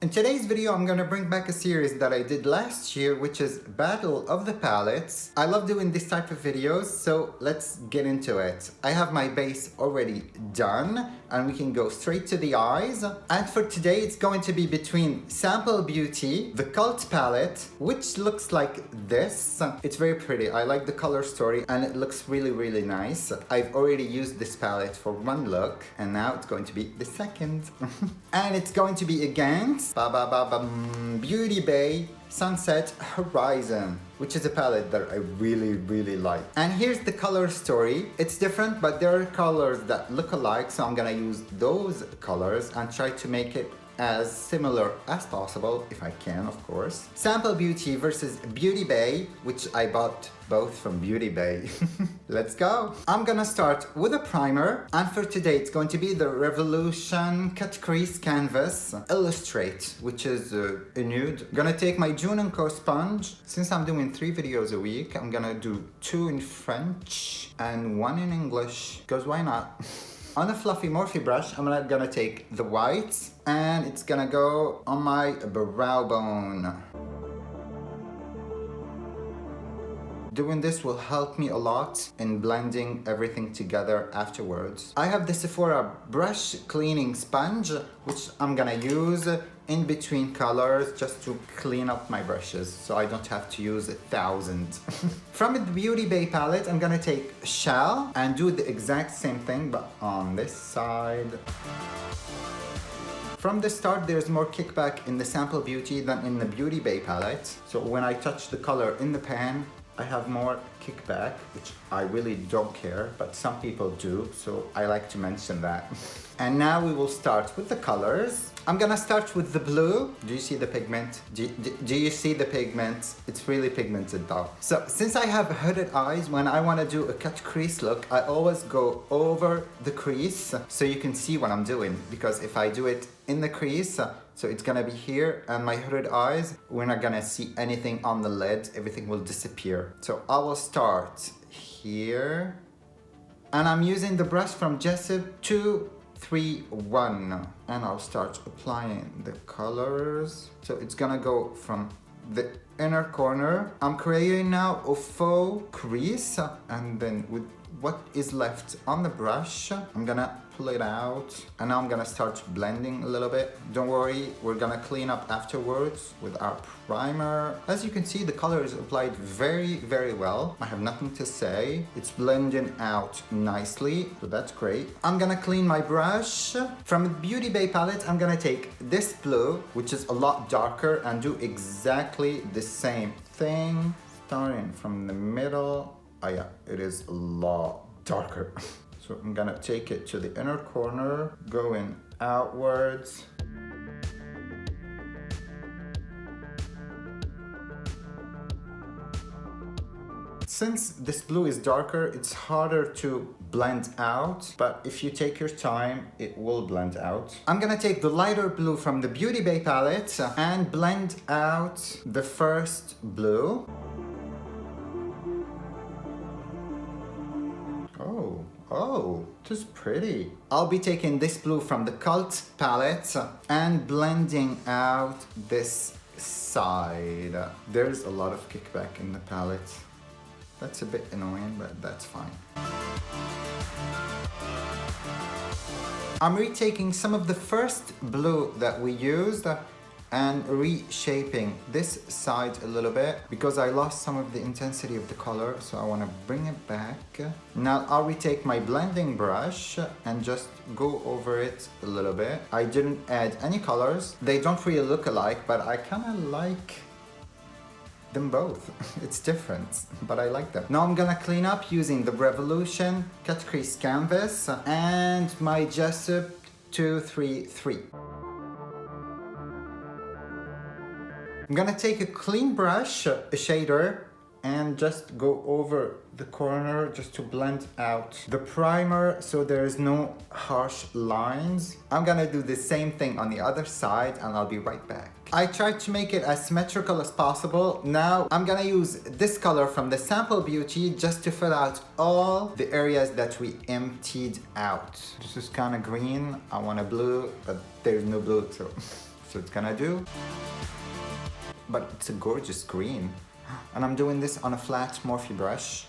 In today's video, I'm gonna bring back a series that I did last year, which is Battle of the Palettes. I love doing this type of videos, so let's get into it. I have my base already done, and we can go straight to the eyes. And for today, it's going to be between Sample Beauty, the Cult palette, which looks like this. It's very pretty. I like the color story, and it looks really, really nice. I've already used this palette for one look, and now it's going to be the second. And it's going to be against BeautyBay Sunset Horizon, which is a palette that I really, really like. And here's the color story. It's different, but there are colors that look alike, so I'm gonna use those colors and try to make it as similar as possible, if I can, of course. Sample Beauty versus BeautyBay, which I bought both from BeautyBay. Let's go. I'm gonna start with a primer, and for today it's going to be the Revolution Cut Crease Canvas Illustrate, which is a nude. I'm gonna take my June & Co sponge. Since I'm doing 3 videos a week, I'm gonna do 2 in French and 1 in English, because why not? On a fluffy Morphe brush, I'm gonna take the white, and it's gonna go on my brow bone. Doing this will help me a lot in blending everything together afterwards. I have the Sephora brush cleaning sponge, which I'm gonna use in between colors just to clean up my brushes, so I don't have to use 1,000. From the BeautyBay palette, I'm gonna take Shell and do the exact same thing, but on this side. From the start, there's more kickback in the Sample Beauty than in the BeautyBay palette. So when I touch the color in the pan, I have more kickback, which I really don't care, but some people do, so I like to mention that. And now we will start with the colors. I'm gonna start with the blue. Do you see the pigment? Do you see the pigment? It's really pigmented though. So since I have hooded eyes, when I wanna do a cut crease look, I always go over the crease so you can see what I'm doing. Because if I do it in the crease, so it's gonna be here, and my hooded eyes, we're not gonna see anything on the lid, everything will disappear. So I will start here, and I'm using the brush from Jessup 231, and I'll start applying the colors. So it's gonna go from the inner corner. I'm creating now a faux crease, and then with what is left on the brush, I'm gonna pull it out, and now I'm gonna start blending a little bit. Don't worry, we're gonna clean up afterwards with our primer. As you can see, the color is applied very, very well. I have nothing to say. It's blending out nicely, so that's great. I'm gonna clean my brush. From the BeautyBay palette, I'm gonna take this blue, which is a lot darker, and do exactly the same thing, starting from the middle. Oh yeah, it is a lot darker. So I'm gonna take it to the inner corner, going outwards. Since this blue is darker, it's harder to blend out, but if you take your time, it will blend out. I'm gonna take the lighter blue from the BeautyBay palette and blend out the first blue. Oh, this is pretty. I'll be taking this blue from the Cult palette and blending out this side. There's a lot of kickback in the palette. That's a bit annoying, but that's fine. I'm retaking some of the first blue that we used and reshaping this side a little bit because I lost some of the intensity of the color, so I want to bring it back. Now I'll retake my blending brush and just go over it a little bit. I didn't add any colors. They don't really look alike, but I kind of like them both. It's different, but I like them. Now I'm gonna clean up using the Revolution Cut Crease Canvas and my Jessup 233. I'm gonna take a clean brush, a shader, and just go over the corner just to blend out the primer so there's no harsh lines. I'm gonna do the same thing on the other side, and I'll be right back. I tried to make it as symmetrical as possible. Now I'm gonna use this color from the Sample Beauty just to fill out all the areas that we emptied out. This is kind of green. I want a blue, but there's no blue, so So it's gonna do. But it's a gorgeous green. And I'm doing this on a flat Morphe brush.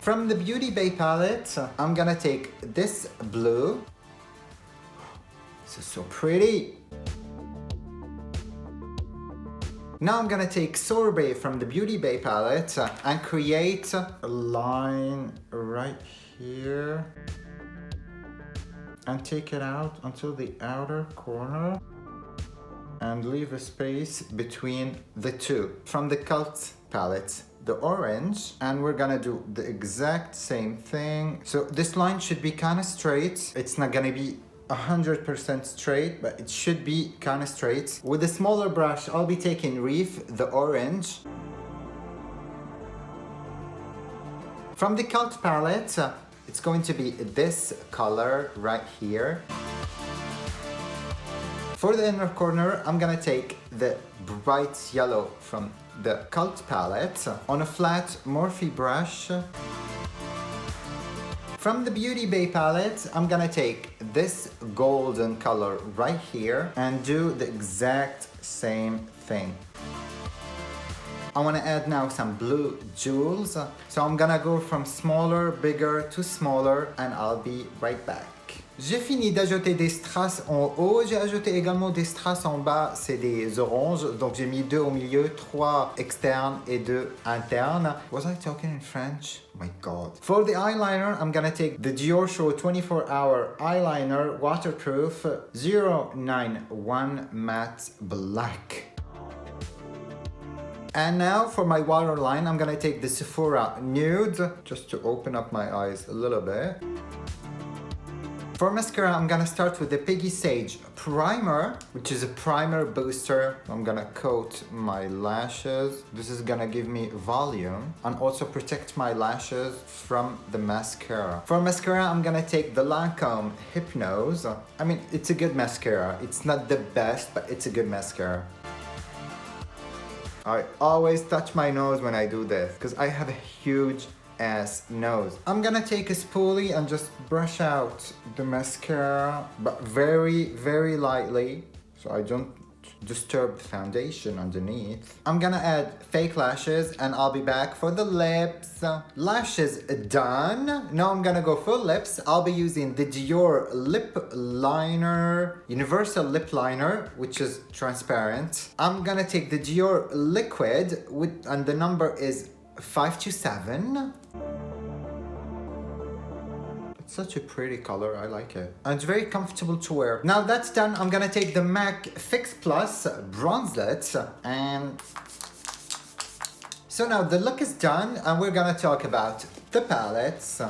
From the BeautyBay palette, I'm gonna take this blue. This is so pretty. Now I'm gonna take Sorbet from the BeautyBay palette and create a line right here. And take it out until the outer corner. And leave a space between the two. From the Cult palette, the orange, and we're gonna do the exact same thing. So this line should be kind of straight. It's not gonna be 100% straight, but it should be kind of straight. With a smaller brush, I'll be taking Reef, the orange. From the Cult palette, it's going to be this color right here. For the inner corner, I'm gonna take the bright yellow from the Cult palette on a flat Morphe brush. From the BeautyBay palette, I'm gonna take this golden color right here and do the exact same thing. I wanna add now some blue jewels. So I'm gonna go from smaller, bigger to smaller, and I'll be right back. J'ai fini d'ajouter des strass en haut, j'ai ajouté également des strass en bas, c'est des oranges, donc j'ai mis 2 au milieu, 3 externes et 2 internes. Was I talking in French? Oh my god. For the eyeliner, I'm gonna take the Dior Show 24-hour eyeliner, waterproof, 091 matte black. And now for my waterline, I'm gonna take the Sephora Nude, just to open up my eyes a little bit. For mascara, I'm gonna start with the Peggy Sage Primer, which is a primer booster. I'm gonna coat my lashes. This is gonna give me volume and also protect my lashes from the mascara. For mascara, I'm gonna take the Lancome Hypnose. I mean, it's a good mascara. It's not the best, but it's a good mascara. I always touch my nose when I do this because I have a huge ass nose. I'm gonna take a spoolie and just brush out the mascara, but very, very lightly so I don't disturb the foundation underneath. I'm gonna add fake lashes and I'll be back for the lips. Lashes done. Now I'm gonna go full lips. I'll be using the Dior lip liner, universal lip liner, which is transparent. I'm gonna take the Dior liquid and the number is 527. It's such a pretty color, I like it. And it's very comfortable to wear. Now that's done, I'm gonna take the MAC Fix Plus Bronzelet and... So now the look is done and we're gonna talk about the palettes.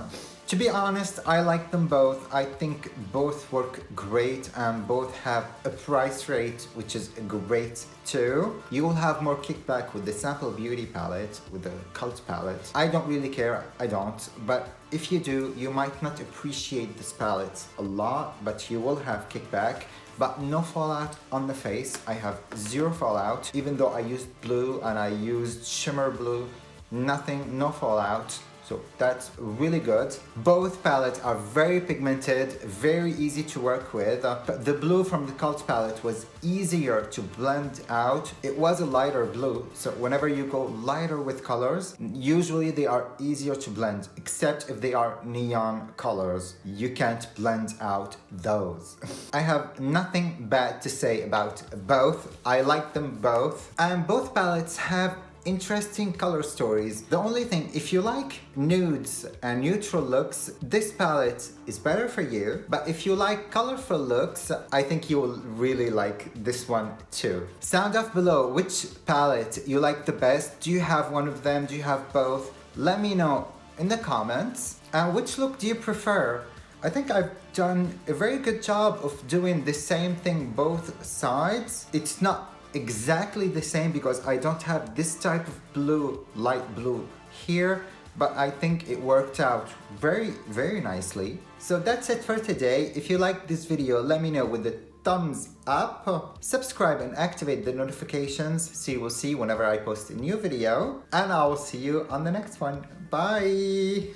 To be honest, I like them both. I think both work great and both have a price rate which is great too. You will have more kickback with the Sample Beauty palette, with the Cult palette. I don't really care, I don't. But if you do, you might not appreciate this palette a lot, but you will have kickback. But no fallout on the face. I have zero fallout, even though I used blue and I used shimmer blue. Nothing, no fallout. So that's really good. Both palettes are very pigmented, very easy to work with. The blue from the Cult palette was easier to blend out. It was a lighter blue, so whenever you go lighter with colors, usually they are easier to blend, except if they are neon colors. You can't blend out those. I have nothing bad to say about both. I like them both. And both palettes have interesting color stories. The only thing, if you like nudes and neutral looks, this palette is better for you. But if you like colorful looks, I think you will really like this one too. Sound off below which palette you like the best. Do you have one of them? Do you have both? Let me know in the comments. And which look do you prefer? I think I've done a very good job of doing the same thing both sides. It's not exactly the same because I don't have this type of blue, light blue here, but I think it worked out very, very nicely. So that's it for today. If you like this video, let me know with the thumbs up. Subscribe and activate the notifications so you will see whenever I post a new video. And I will see you on the next one. Bye!